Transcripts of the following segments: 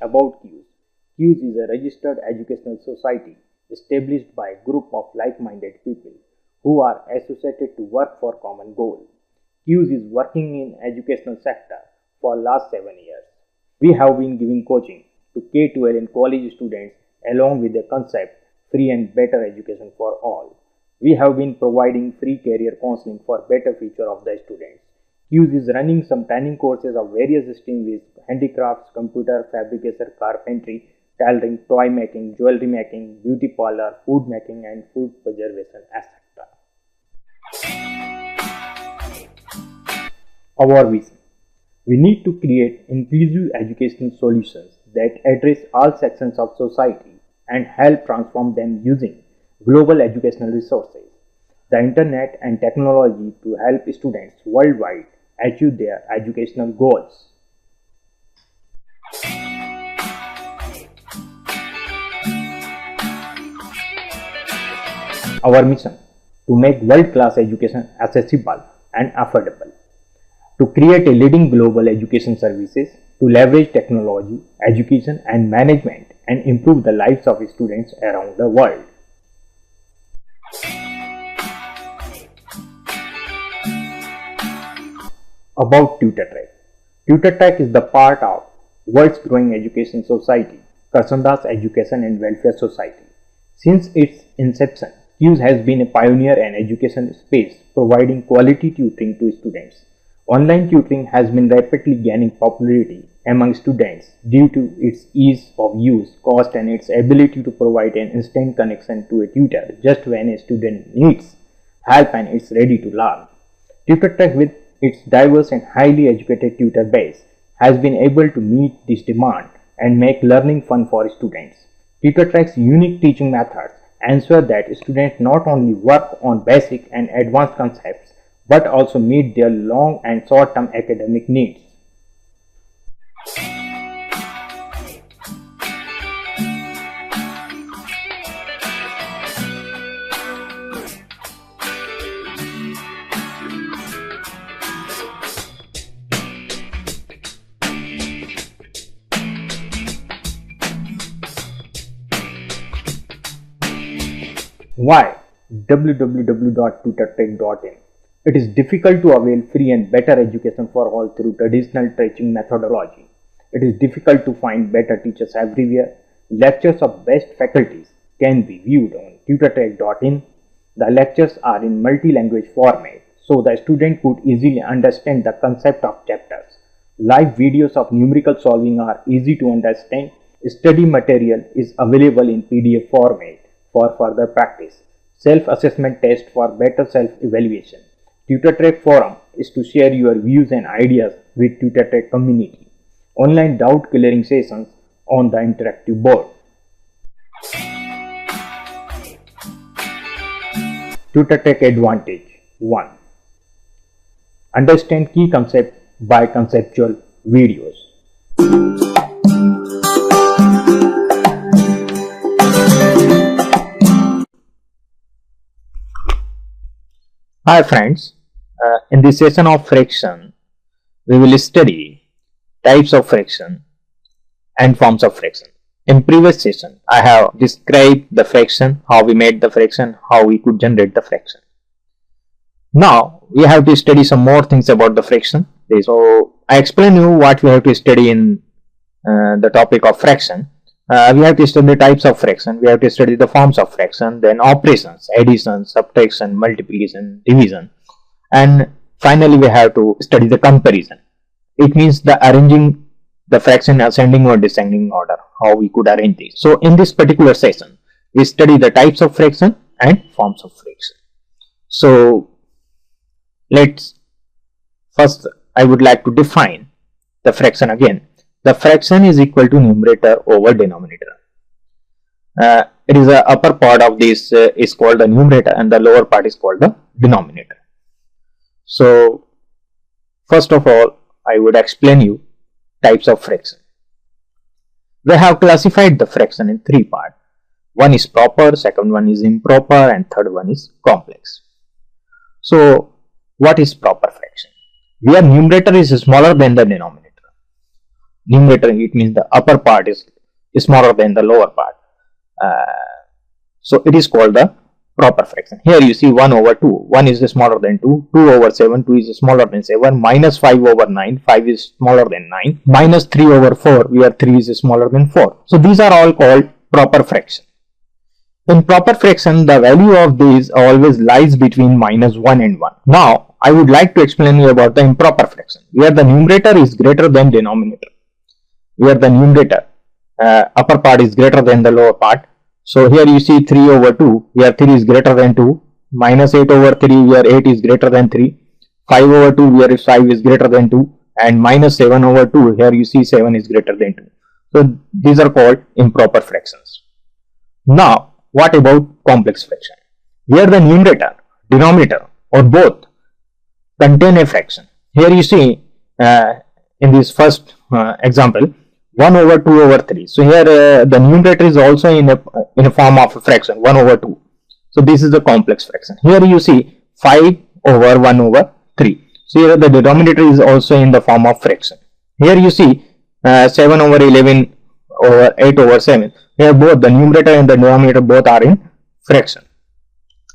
About CUES. CUES is a registered educational society established by a group of like-minded people who are associated to work for common goal. CUES is working in educational sector for last 7 years. We have been giving coaching to K-12 and college students along with the concept free and better education for all. We have been providing free career counseling for better future of the students. CUES is running some training courses of various streams with handicrafts, computer, fabrication, carpentry, tailoring, toy making, jewelry making, beauty parlor, food making and food preservation, etc. Our vision. We need to create inclusive educational solutions that address all sections of society and help transform them using global educational resources, the internet and technology to help students worldwide achieve their educational goals. Our mission to make world-class education accessible and affordable, to create a leading global education services, to leverage technology, education and management and improve the lives of students around the world. About TutorTrack. TutorTrack is the part of world's growing education society, Karsandas Education and Welfare Society. Since its inception, CUES has been a pioneer in education space, providing quality tutoring to students. Online tutoring has been rapidly gaining popularity among students due to its ease of use, cost and its ability to provide an instant connection to a tutor just when a student needs help and is ready to learn. TutorTrack, with its diverse and highly educated tutor base, has been able to meet this demand and make learning fun for students. TutorTrack's unique teaching methods ensure that students not only work on basic and advanced concepts but also meet their long and short-term academic needs. Why www.tutortrack.in? It is difficult to avail free and better education for all through traditional teaching methodology. It is difficult to find better teachers everywhere. Lectures of best faculties can be viewed on tutortrack.in. The lectures are in multi-language format, so the student could easily understand the concept of chapters. Live videos of numerical solving are easy to understand. Study material is available in PDF format for further practice. Self-assessment test for better self-evaluation. TutorTrack forum is to share your views and ideas with TutorTrack community. Online doubt clearing sessions on the interactive board. TutorTrack Advantage 1. Understand key concepts by conceptual videos. Hi friends, in this session of fraction, we will study types of fraction and forms of fraction. In previous session, I have described the fraction, how we made the fraction, how we could generate the fraction. Now, we have to study some more things about the fraction. So, I explain you what we have to study in the topic of fraction. We have to study the types of fraction, we have to study the forms of fraction, then operations, addition, subtraction, multiplication, division, and finally we have to study the comparison. It means the arranging the fraction in ascending or descending order, how we could arrange this. So in this particular session, we study the types of fraction and forms of fraction. So first I would like to define the fraction again. The fraction is equal to numerator over denominator. It is the upper part of this is called the numerator and the lower part is called the denominator. So first of all, I would explain you types of fraction. We have classified the fraction in three parts. One is proper, second one is improper, and third one is complex. So what is proper fraction? Where numerator is smaller than the denominator. numerator, it means the upper part is smaller than the lower part. So it is called the proper fraction. Here you see 1 over 2, 1 is smaller than 2, 2 over 7, 2 is smaller than 7, minus 5 over 9, 5 is smaller than 9, minus 3 over 4, where 3 is smaller than 4. So these are all called proper fraction. In proper fraction, the value of these always lies between minus 1 and 1. Now, I would like to explain you about the improper fraction, where the numerator is greater than denominator, where the numerator upper part is greater than the lower part. So here you see 3 over 2, where 3 is greater than 2, minus 8 over 3, where 8 is greater than 3, 5 over 2, where 5 is greater than 2, and minus 7 over 2, here you see 7 is greater than 2. So these are called improper fractions. Now, what about complex fraction? Where the numerator, denominator, or both contain a fraction. Here you see in this first example, 1 over 2 over 3. So here the numerator is also in a form of a fraction, 1 over 2. So this is the complex fraction. Here you see 5 over 1 over 3. So here the denominator is also in the form of fraction. Here you see 7 over 11 over 8 over 7. Here both the numerator and the denominator both are in fraction.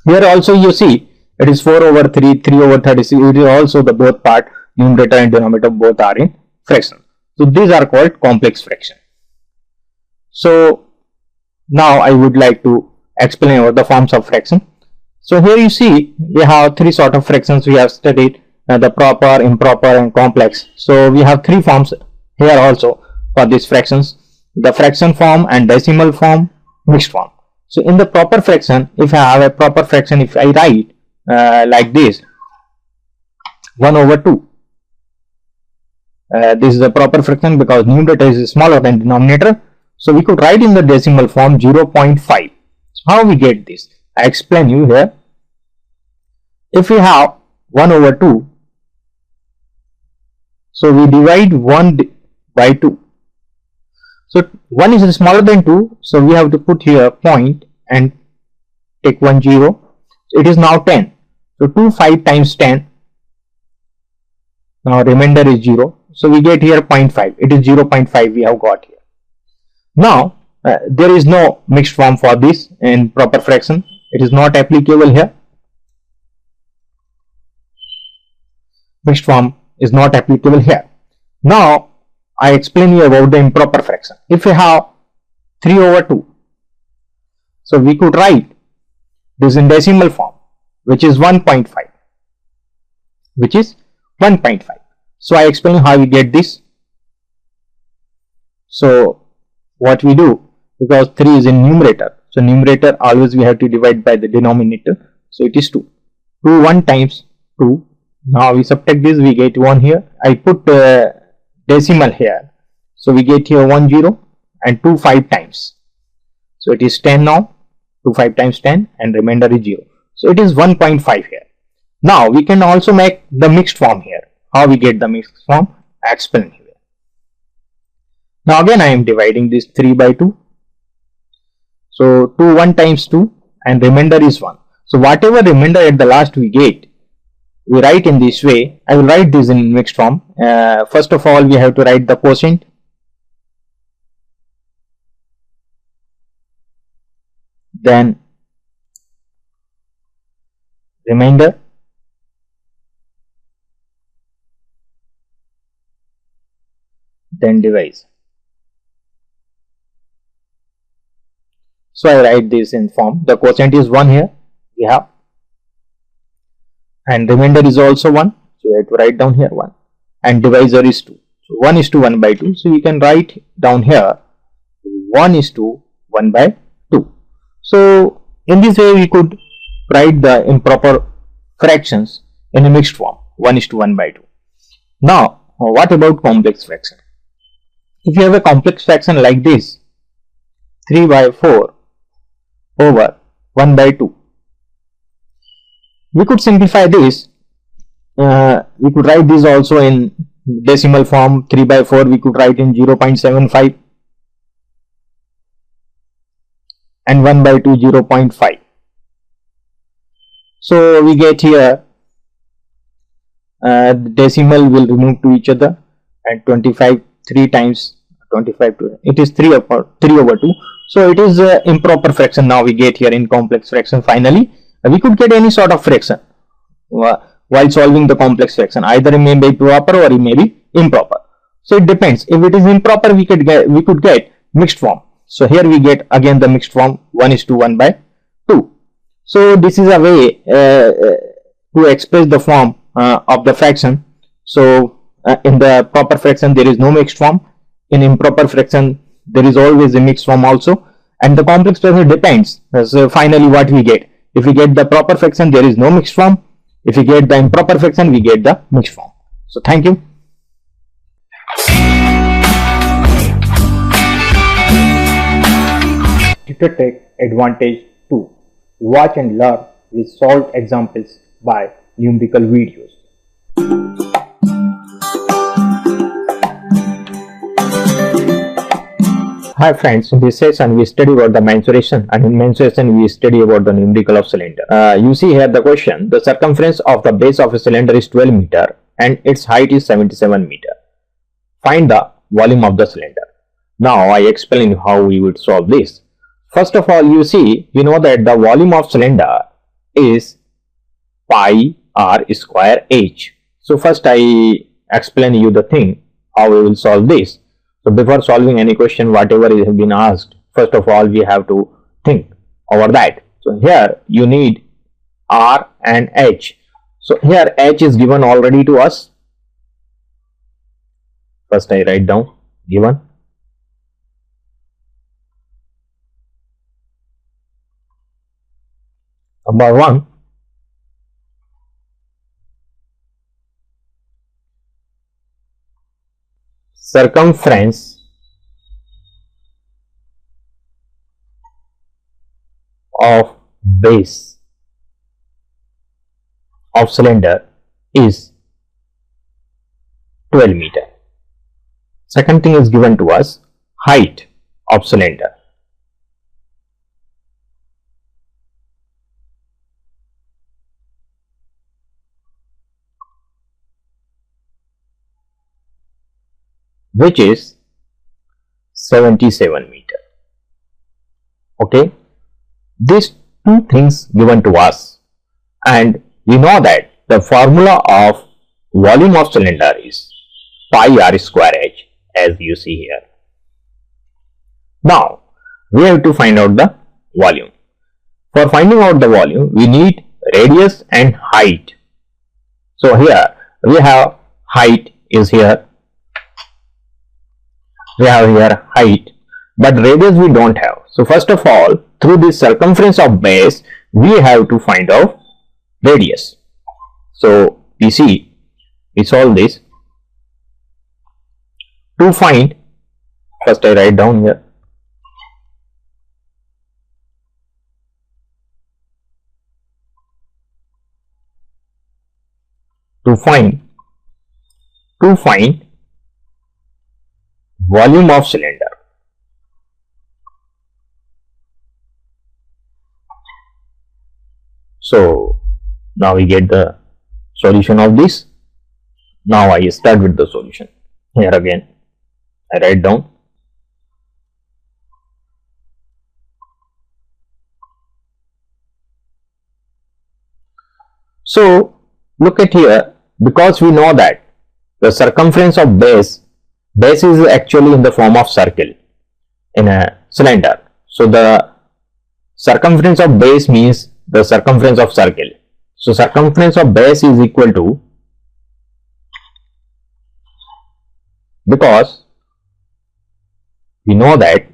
Here also you see it is 4 over 3, 3 over 36. It is also the both part, numerator and denominator both are in fraction. So these are called complex fraction. So now I would like to explain about the forms of fraction. So here you see we have three sort of fractions we have studied, the proper, improper and complex. So we have three forms here also for these fractions: the fraction form and decimal form, mixed form. So in the proper fraction, if I have a proper fraction, if I write like this, 1 over 2, this is a proper fraction because numerator is smaller than denominator. So we could write in the decimal form 0.5. So how we get this? I explain you here. If we have 1 over 2, so we divide 1 by 2. So 1 is smaller than 2, so we have to put here point and take 1 0. So it is now 10. So 2 5 times 10. Now remainder is 0. So we get here 0.5. It is 0.5 we have got here. Now there is no mixed form for this in proper fraction. It is not applicable here. Mixed form is not applicable here. Now I explain you about the improper fraction. If we have 3 over 2, so we could write this in decimal form, which is 1.5, which is 1.5. So I explain how we get this. So what we do, because 3 is in numerator, so numerator always we have to divide by the denominator, so it is 2. 2 1 times 2. Now we subtract this, we get 1 here. I put decimal here, so we get here 1 0 and 2 5 times. So it is 10 now. 2 5 times 10 and remainder is 0. So it is 1.5 here. Now we can also make the mixed form here. How we get the mixed form? I explain here. Now again I am dividing this 3 by 2. So 2 1 times 2 and remainder is 1. So whatever remainder at the last we get, we write in this way. I will write this in mixed form. First of all we have to write the quotient. Then remainder. Then divisor. So I write this in form. The quotient is 1 here. We have. And remainder is also 1. So we have to write down here 1. And divisor is 2. So 1 is to 1 by 2. So we can write down here 1 is to 1 by 2. So in this way we could write the improper fractions in a mixed form, 1 is to 1 by 2. Now what about complex fraction? If you have a complex fraction like this, 3 by 4 over 1 by 2, we could simplify this. We could write this also in decimal form. 3 by 4 we could write in 0.75 and 1 by 2 0.5. So we get here the decimal will remove to each other and 25 3 times 25 to it is 3 over 2. So it is improper fraction. Now we get here in complex fraction. Finally, we could get any sort of fraction while solving the complex fraction. Either it may be proper or it may be improper. So it depends. If it is improper, we could get mixed form. So here we get again the mixed form 1:1 by 2. So this is a way to express the form of the fraction. So in the proper fraction there is no mixed form. In improper fraction there is always a mixed form also. And the complex fraction depends. So finally what we get? If we get the proper fraction, there is no mixed form. If we get the improper fraction, we get the mixed form. So thank you. TutorTech Advantage 2. Watch and learn with solved examples by numerical videos. Hi friends, in this session we study about the mensuration, and in mensuration we study about the numerical of cylinder. You see here the question: the circumference of the base of a cylinder is 12 meter and its height is 77 meter. Find the volume of the cylinder. Now I explain how we would solve this. First of all, you see, you know that the volume of cylinder is pi r square h. So first I explain you the thing how we will solve this. So before solving any question, whatever has been asked, first of all we have to think over that. So here you need R and H. So here H is given already to us. First I write down given. Number 1. Circumference of base of cylinder is 12 meter. Second thing is given to us, height of cylinder. Which is 77 meter. Okay, these two things given to us, and we know that the formula of volume of cylinder is pi r square h, as you see here. Now we have to find out the volume. For finding out the volume, we need radius and height. So here we have height is here. We have here height, but radius we don't have. So first of all, through this circumference of base, we have to find out radius. So we see, we solve this. To find, first I write down here. To find volume of cylinder. So now we get the solution of this. Now I start with the solution. Here again I write down. So look at here, because we know that the circumference of base is actually in the form of circle in a cylinder. So the circumference of base means the circumference of circle. So circumference of base is equal to, because we know that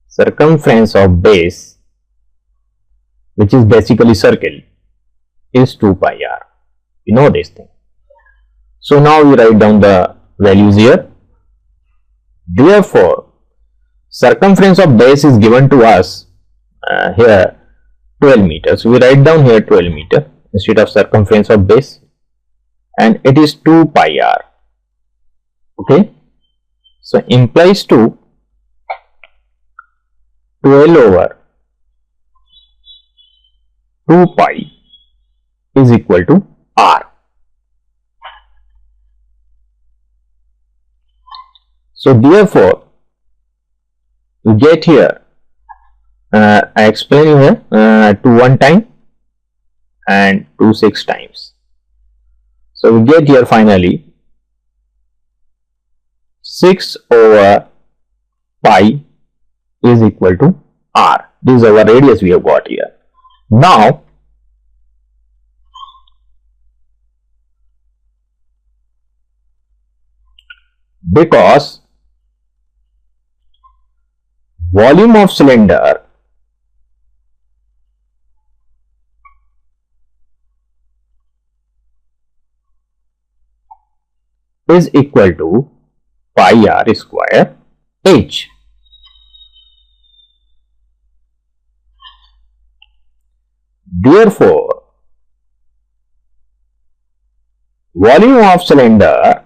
circumference of base, which is basically circle, is 2 pi r. You know this thing. So now we write down the values here. Therefore, circumference of base is given to us here 12 meters. We write down here 12 meter instead of circumference of base, and it is 2 pi r. Okay, so implies to 12 over 2 pi is equal to R. So therefore, we get here, I explain here 2 1 time and 2 6 times. So we get here finally 6 over pi is equal to R. This is our radius we have got here. Now because volume of cylinder is equal to pi R square H. Therefore, volume of cylinder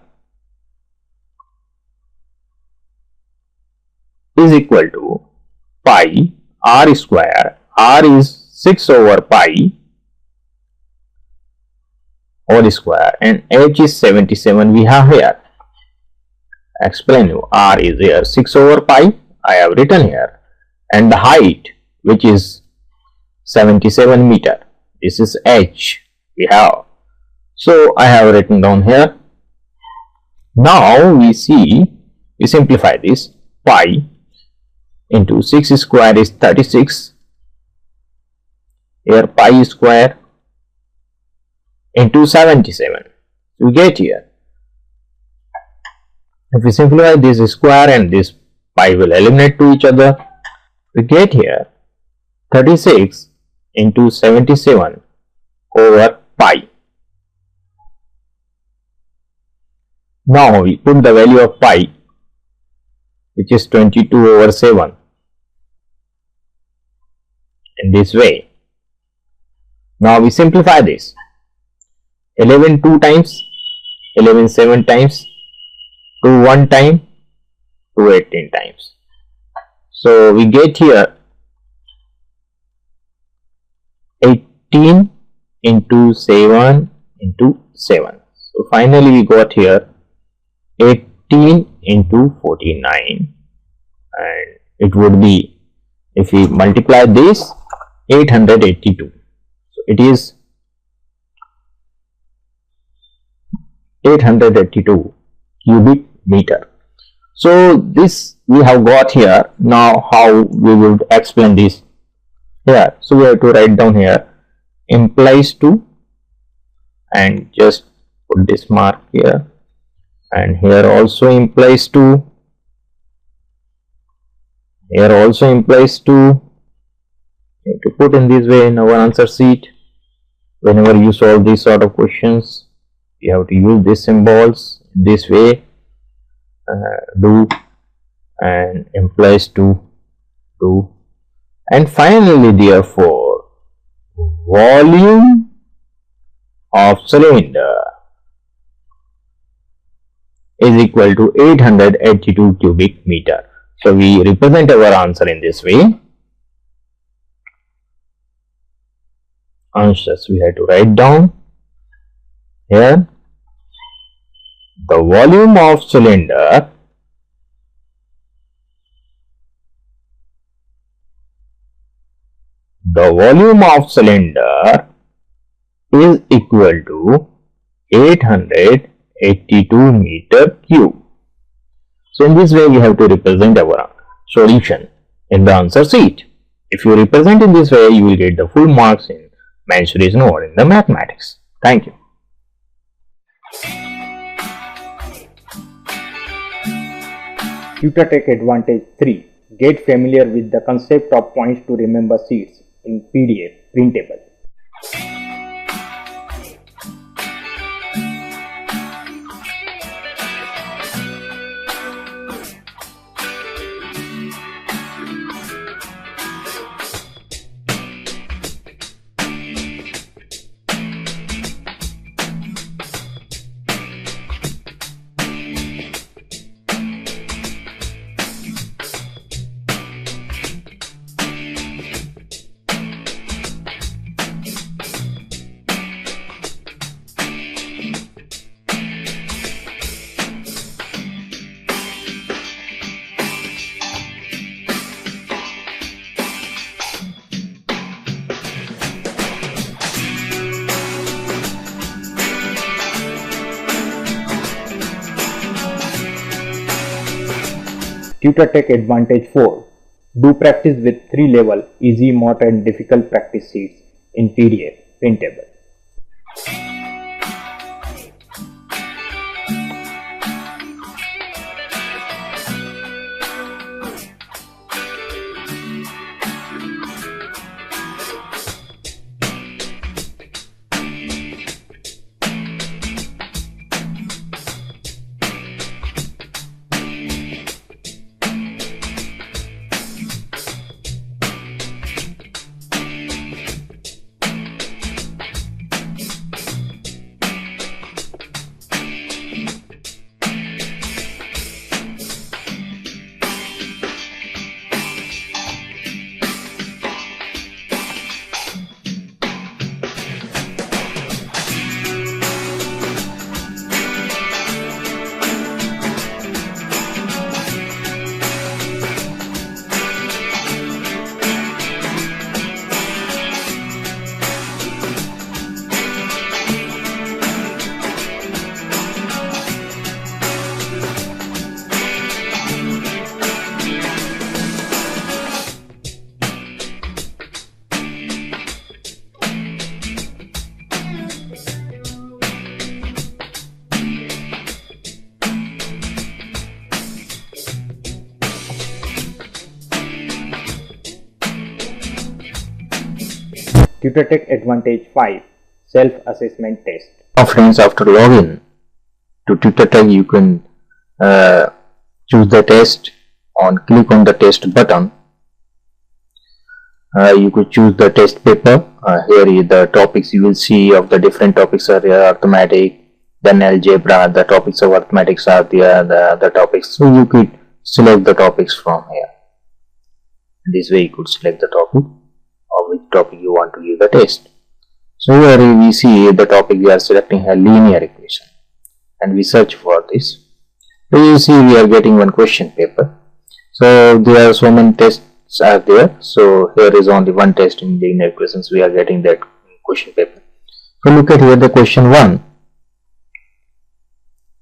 is equal to pi R square. R is 6 over pi whole square and H is 77 we have here. Explain you, R is here 6 over pi, I have written here, and the height which is 77 meter, this is H we have. So I have written down here. Now we simplify this. Pi into 6 square is 36, here pi square into 77. We get here, if we simplify this square and this pi will eliminate to each other, we get here 36 into 77 over pi. Now we put the value of pi, which is 22 over 7 in this way. Now we simplify this. 11 2 times, 11 7 times, 2 1 time, 2 18 times. So we get here 18 into 7 into 7. So finally we got here 18 into 49, and it would be, if we multiply this, 882. So it is 882 cubic meter. So this we have got here. Now how we would explain this here? So we have to write down here implies to, and just put this mark here, and here also implies to, here also implies to. You have to put in this way in our answer sheet. Whenever you solve these sort of questions, you have to use these symbols this way. Do and implies to, do, and finally therefore volume of cylinder is equal to 882 cubic meter. So we represent our answer in this way. Answers we have to write down here. The volume of cylinder is equal to 882 meter cube. So in this way we have to represent our solution in the answer sheet. If you represent in this way, you will get the full marks in mensuration or in the mathematics. Thank you. TutorTech Advantage 3. Get familiar with the concept of points to remember sheets in PDF printable. TutorTech Advantage 4. Do practice with 3 level easy, moderate and difficult practice sheets in PDF printable. TutorTech Advantage 5 Self-Assessment Test. Now friends, after login to TutorTech, you can choose the test. Click on the test button. You could choose the test paper. Here is the topics you will see of the different topics are here: arithmetic, then algebra. The topics of arithmetics are there, the topics. So you could select the topics from here. This way you could select the topic of which topic you want to give the test. So here we see the topic we are selecting a linear equation and we search for this. So you see we are getting one question paper. So there are so many tests are there. So here is only one test in linear equations. We are getting that question paper. So look at here the question 1.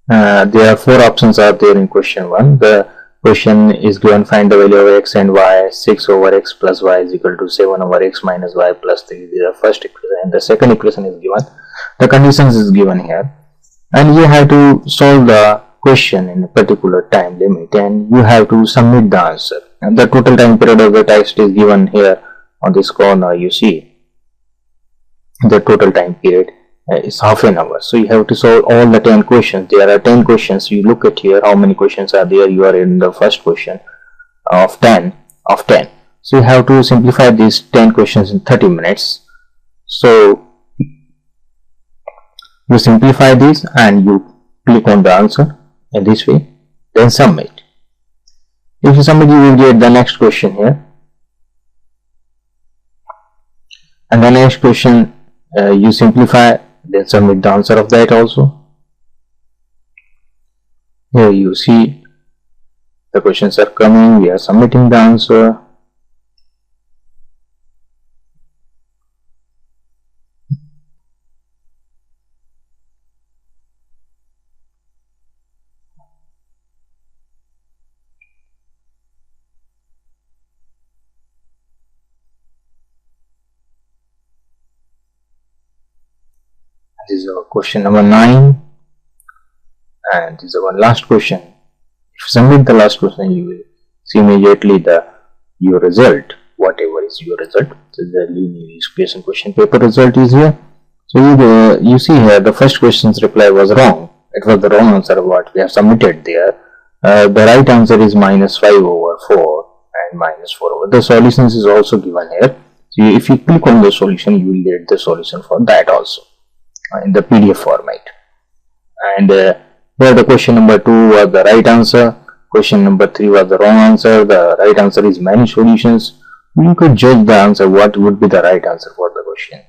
There are 4 options are there in question 1. The question is given: find the value of x and y. 6 over x plus y is equal to 7 over x minus y plus 3. This is the first equation, and the second equation is given. The conditions is given here, and you have to solve the question in a particular time limit, and you have to submit the answer. And the total time period of the test is given here on this corner. You see the total time period is half an hour. So you have to solve all the 10 questions. There are 10 questions. You look at here how many questions are there. You are in the first question of 10. So you have to simplify these 10 questions in 30 minutes. So you simplify this and you click on the answer in this way, then submit. If you submit, you will get the next question here, and the next question you simplify, then submit the answer of that also. Here you see the questions are coming, we are submitting the answer. This is our question number 9, and this is our last question. If you submit the last question, you will see immediately your result, whatever is your result. So the linear equation question paper result is here. So you see here the first question's reply was wrong. It was the wrong answer of what we have submitted there. The right answer is minus 5 over 4 and minus 4 over. The solutions is also given here. So if you click on the solution, you will get the solution for that also in the PDF format. And here the question number 2 was the right answer, question number 3 was the wrong answer. The right answer is many solutions. You could judge the answer, what would be the right answer for the question.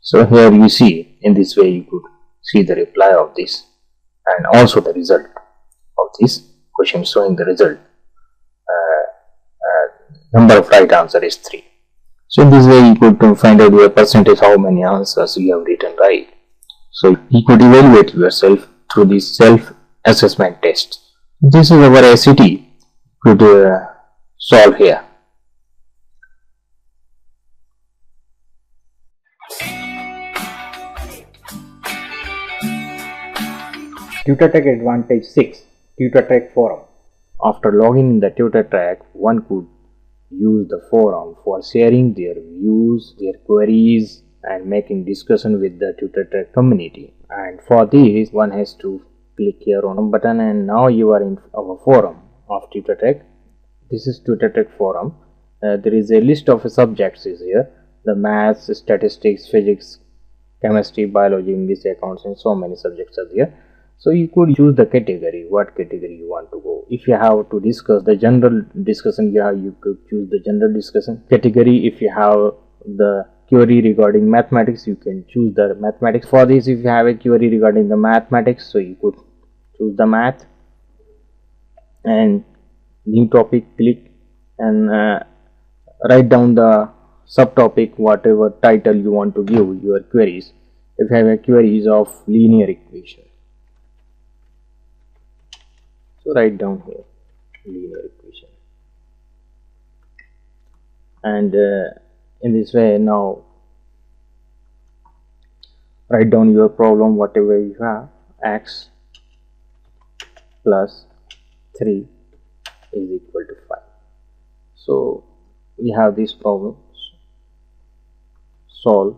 So here you see, in this way you could see the reply of this and also the result of this question, showing the result. Number of right answer is 3. So in this way you could find out your percentage, how many answers you have written right. So you could evaluate yourself through this self-assessment test. This is our SAT. You to solve here. TutorTrack Advantage 6 TutorTrack Forum. After logging in the TutorTrack, one could use the forum for sharing their views, their queries, and making discussion with the TutorTrack community. And for this, one has to click here on a button, and now you are in our forum of TutorTrack. This is TutorTrack forum. There is a list of subjects is here: the maths, statistics, physics, chemistry, biology, English, accounts, and so many subjects are there. So you could choose the category, what category you want to go. If you have to discuss the general discussion, you could choose the general discussion category. If you have the query regarding mathematics, you can choose the mathematics. For this, if you have a query regarding the mathematics, so you could choose the math, and new topic, click, and write down the subtopic, whatever title you want to give your queries. If you have a queries of linear equation, so write down here linear equation, and in this way, now write down your problem, whatever you have. X plus 3 is equal to 5. So we have this problem. Solve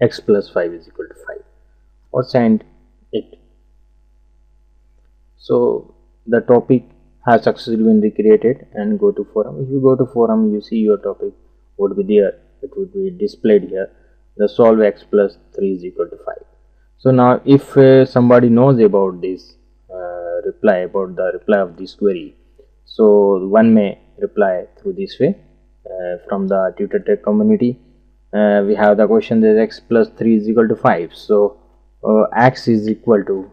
x plus 5 is equal to 5, or send it. So the topic has successfully been recreated, and go to forum. If you go to forum, you see your topic would be there. It would be displayed here. The solve x plus 3 is equal to 5. So now if somebody knows about this reply of this query, so one may reply through this way from the TutorTrack community. We have the question that x plus 3 is equal to 5. So x is equal to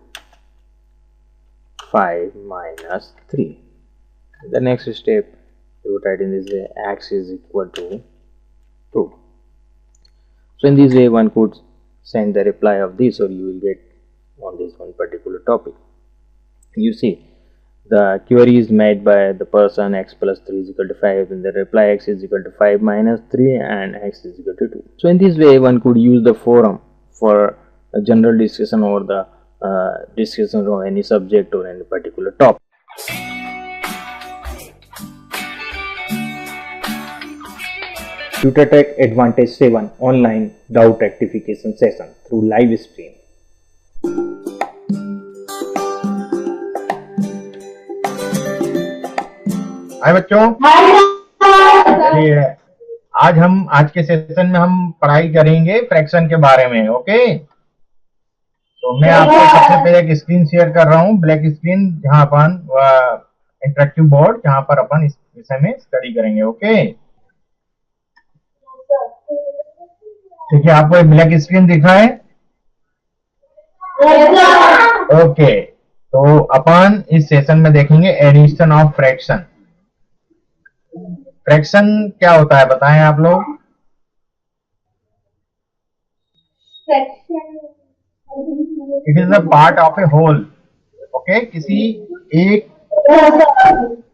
5 minus 3. The next step, you would write in this way: x is equal to 2. So in this way, one could send the reply of this, or you will get on this one particular topic. You see, the query is made by the person x plus 3 is equal to 5, and the reply x is equal to 5 minus 3, and x is equal to 2. So in this way, one could use the forum for a general discussion, or the discussion of any subject or any particular topic. TutorTrack Advantage 7 Online Doubt Rectification Session through live stream. हाय बच्चों, चलिए आज के session में हम पढ़ाई करेंगे fraction के बारे में। ओके, तो मैं आपको सबसे पहले एक स्क्रीन शेयर कर रहा हूँ, ब्लैक स्क्रीन, जहाँ अपन इंटरेक्टिव बोर्ड, जहाँ पर अपन इस विषय में स्टडी करेंगे। ओके, ठीक है, आपको एक ब्लैक स्क्रीन दिख रहा है? ओके, तो अपन इस सेशन में देखेंगे एडिशन ऑफ फ्रैक्शन। फ्रैक्शन क्या होता है बताएं आप लोग? It is a part of a whole. Okay, किसी एक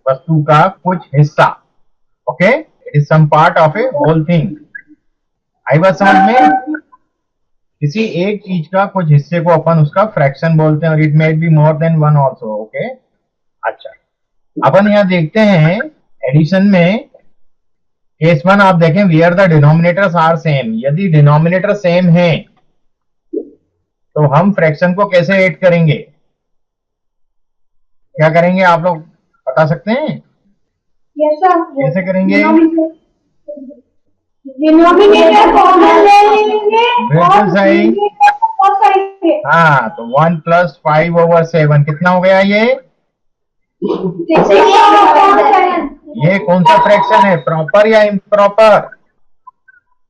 वस्तु का कुछ हिस्सा। Okay, it is some part of a whole thing. आई बात समझ में? किसी एक चीज का कुछ हिस्से को अपन उसका फ्रैक्शन बोलते हैं, और it may be more than one also. Okay, अच्छा, अपन यहाँ देखते हैं एडिशन में केस 1 आप देखें, where the denominators are same. यदि डिनोमिनेटर सेम है तो हम फ्रैक्शन को कैसे ऐड करेंगे? क्या करेंगे आप लोग बता सकते हैं? Yes sir. कैसे करेंगे? डिनोमिनेटर कॉमन ले लेंगे, बिल्कुल सही। और करेंगे। हाँ, तो 1 प्लस 5/7 कितना हो गया? ये कौन सा फ्रैक्शन है, प्रॉपर या इम्प्रॉपर?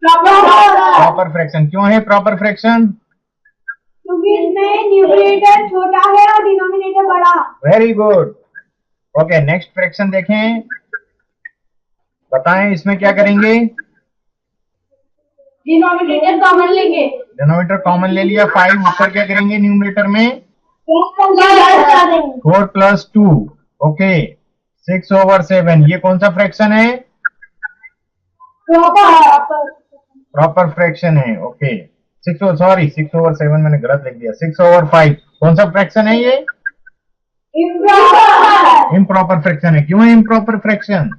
Proper fraction. क्यों है प्रॉपर फ्रैक्शन? क्योंकि इसमें न्यूमरेटर छोटा है और डिनोमिनेटर बड़ा। Very good. Okay, next fraction देखें, बताएं इसमें क्या करेंगे? डिनोमिनेटर कॉमन लेंगे। डिनोमिनेटर कॉमन ले लिया, 5 ऊपर क्या करेंगे न्यूमरेटर में? 4 प्लस 2। ओके 6/7 ये कौन सा फ्रैक्शन है? प्रॉपर फ्रैक्शन है। ओके 6/7 मैंने गलत लिख दिया। 6/5 कौन सा फ्रैक्शन है ये? इम्प्रॉपर फ्रैक्शन है। क्यों है इम्प्रॉपर फ्रैक्शन?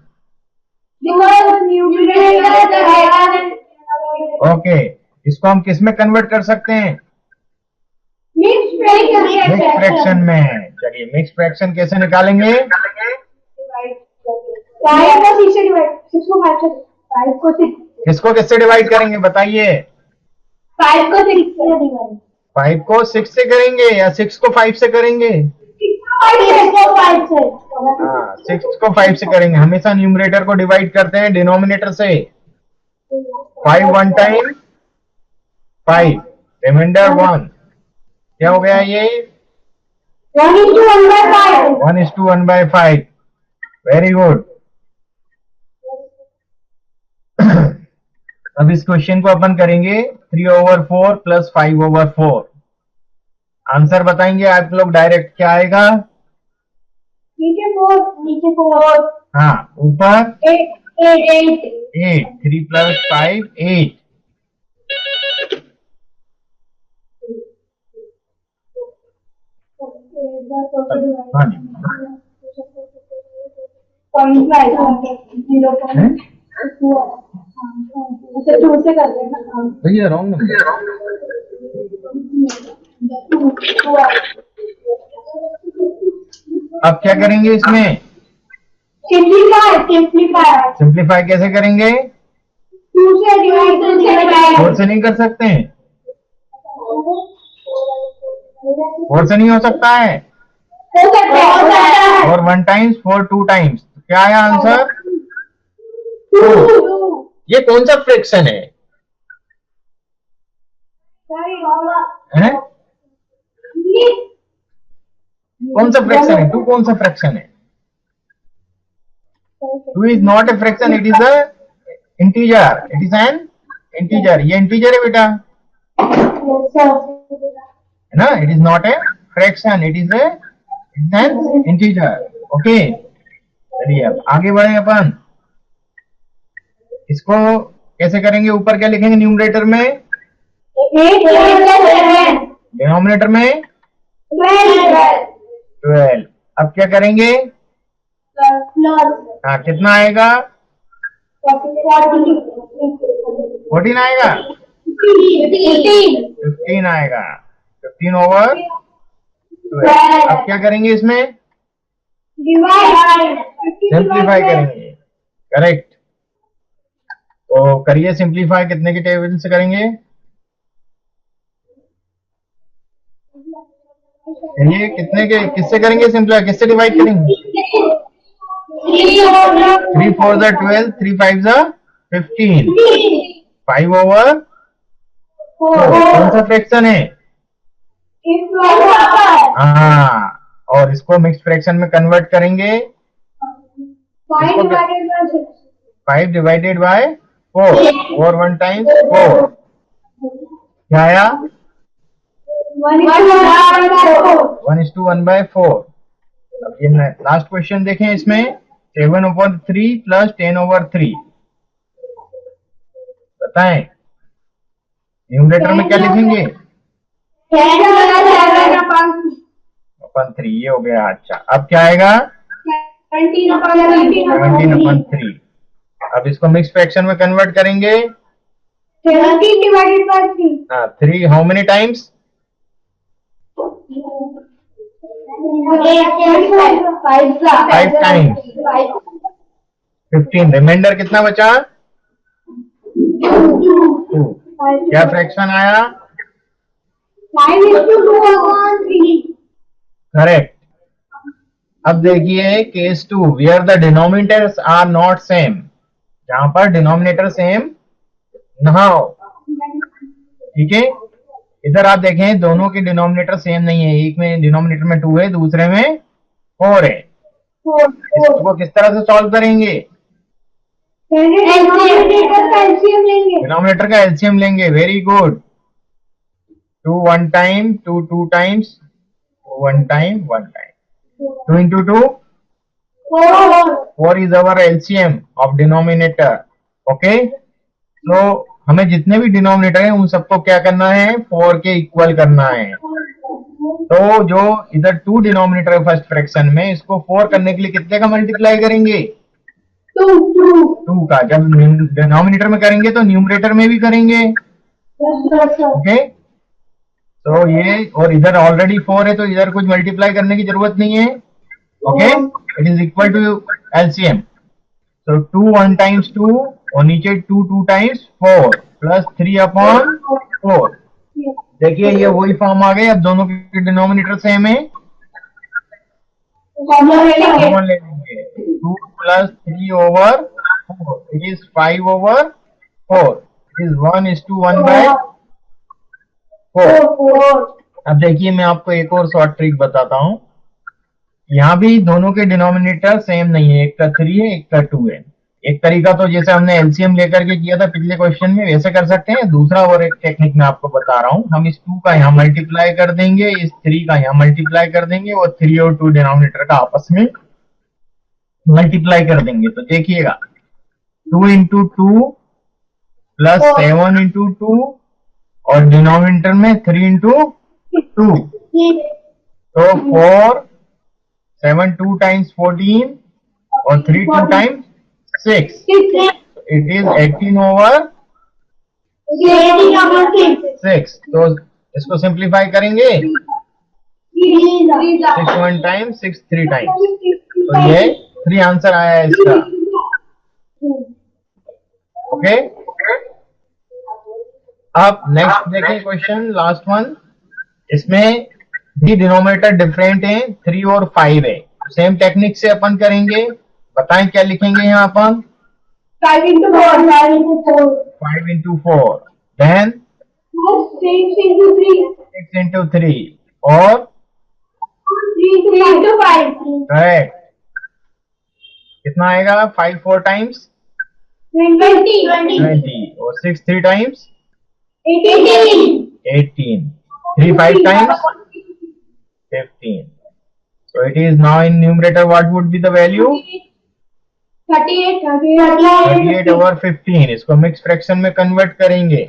ओके इसको हम किस में कन्वर्ट कर सकते हैं? मिक्स फ्रैक्शन में। चलिए मिक्स फ्रैक्शन कैसे निकालेंगे? किसको किससे डिवाइड करेंगे बताइए? 5 को 6 5 को 6 से करेंगे या 6 को 5 से करेंगे? हाँ 6 को 5 से करेंगे। हमेशा न्यूमरेटर को डिवाइड करते हैं डिनोमिनेटर से। 5 1 टाइम 5 रिमाइंडर 1 क्या हो गया ये? 1:1/5 वेरी गुड। अब इस क्वेश्चन को अपन करेंगे 3/4 प्लस 5/4। आंसर बताएंगे आप लोग डायरेक्ट। क्या आएगा? नीचे 4 हाँ ऊपर 8 8 3 + 5 8। हाँ जी अच्छा 2 से कर देना भैया रॉन्ग नंबर। अब क्या करेंगे इसमें? सिंप्लीफाई कैसे करेंगे? 2 से डिवाइड 4 से नहीं कर सकते हैं? 4 से नहीं हो सकता है। हो सकता है और 1 टाइम्स 4 2 टाइम्स क्या आया आंसर? 2। ये कौन सा फ्रैक्शन है? हैं? कौन सा फ्रैक्शन है? 2 कौन सा फ्रैक्शन है? 2 is not a fraction, it is a integer. It is an integer. ये इंटीजर है बेटा, है ना? It is not a fraction, it is an integer. Okay चलिए अब आगे बढ़े अपन। इसको कैसे करेंगे? ऊपर क्या लिखेंगे न्यूमरेटर में? 8 डिनोमिनेटर में 12। अब क्या करेंगे? हाँ कितना आएगा? 14 आएगा? 15 आएगा। 15/12। अब क्या करेंगे इसमें? सिंप्लीफाई करेंगे। करेक्ट। तो करिए सिंप्लीफाई। कितने के टेबल से करेंगे? चलिए कितने के किससे करेंगे सिंप्लीफाई? किससे डिवाइड करेंगे? 3 4 12 3 5 15 5/4। कौन सा फ्रैक्शन है? हाँ और इसको मिक्स फ्रैक्शन में कन्वर्ट करेंगे। 5 डिवाइडेड बाय 4 4 1 टाइम्स 4 क्या आया? 1:1/4। अब ये लास्ट क्वेश्चन देखें। इसमें 7/3 प्लस 10/3 बताएं। न्यूमरेटर में क्या लिखेंगे? 3 ये हो गया। अच्छा अब क्या आएगा? 17/3। अब इसको मिक्स फ्रैक्शन में कन्वर्ट करेंगे। 17 डिवाइडेड बाय 3 हाँ 3 how many times? 5 times 15। Remainder कितना बचा? 2। क्या फ्रैक्शन आया? 9:2/3। करेक्ट। अब देखिए case 2 where the denominators are not same. जहां पर डिनोमिनेटर सेम ना हो। ठीक है इधर आप देखें दोनों के डिनोमिनेटर सेम नहीं है। एक में डिनोमिनेटर में 2 है, दूसरे में 4 है। इसको किस तरह से सॉल्व करेंगे? डिनोमिनेटर का एलसीएम लेंगे। Very good. 2 1 time 2 2 times 1 time 1 time 2 into 2 4 is our LCM of denominator. Okay, तो हमें जितने भी डिनोमिनेटर हैं उन सबको क्या करना है, 4 के इक्वल करना है। तो जो इधर 2 डिनोमिनेटर है फर्स्ट फ्रैक्शन में, इसको 4 करने के लिए कितने का मल्टीप्लाई करेंगे, 2 का। जब डिनोमिनेटर में करेंगे तो न्यूमरेटर में भी करेंगे। ओके, तो ये, और इधर ऑलरेडी 4 है तो इधर कुछ मल्टीप्लाई करने की जरूरत नहीं है। Okay, it is equal to LCM. तो 2 1 टाइम्स 2 और नीचे 2 2 टाइम्स 4 प्लस 3/4। देखिए ये वही फॉर्म आ गए। अब दोनों के डिनोमिनेटर सेम है, कॉमन ले लेंगे। 2 plus 3/4 it is 5/4। It is 1:1/4। अब देखिए मैं आपको एक और शॉर्ट ट्रिक बताता हूँ। यहाँ भी दोनों के डिनोमिनेटर सेम नहीं है, एक का 3 है एक का 2 है। एक तरीका तो जैसे हमने एलसीएम लेकर के किया था पिछले क्वेश्चन में, वैसे कर सकते हैं। दूसरा और एक टेक्निक मैं आपको बता रहा हूँ। हम इस 2 का यहाँ मल्टीप्लाई कर देंगे, इस 3 का यहाँ मल्टीप्लाई कर देंगे और 3 और 2 डिनोमिनेटर का आपस में मल्टीप्लाई कर देंगे। तो देखिएगा 2 into 2 प्लस 7 into 2 और डिनोमिनेटर में 3 into 2। तो 4 7 2 times 14 और 3 2 times 6। It is 18/6। तो इसको सिंप्लीफाई करेंगे, 6 1 times 6 3 times। तो ये 3 आंसर आया है इसका। ओके, अब नेक्स्ट देखें क्वेश्चन, लास्ट वन। इसमें भी डिनोमिनेटर डिफरेंट है, 3 और 5 है। सेम टेक्निक से अपन करेंगे। बताएं क्या लिखेंगे यहाँ अपन, 5 into 4 5 into 4 then 6 into 3 6 into 3 और 3 into 5 करेक्ट। कितना आएगा, 5 4 टाइम्स 20 और 6 3 times 18 3 5 times 15। So it is now in numerator. What would be the value? 38/15। इसको मिक्स फ्रैक्शन में कन्वर्ट करेंगे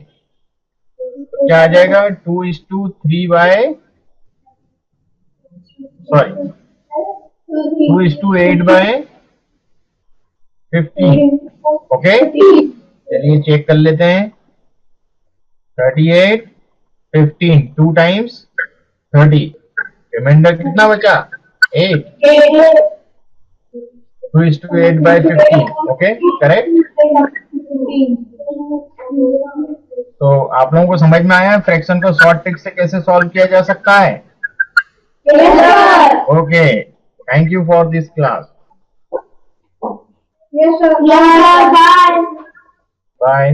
तो क्या आ जाएगा, 2:8/15। ओके, चलिए चेक कर लेते हैं। 38 15 2 times 30, रिमाइंडर कितना बचा, 8। 2:8/15। Okay, correct. तो आप लोगों को समझ में आया फ्रैक्शन को शॉर्ट ट्रिक से कैसे सॉल्व किया जा सकता है। Okay, thank you for this class. Yes, sir. Yeah, bye. Bye.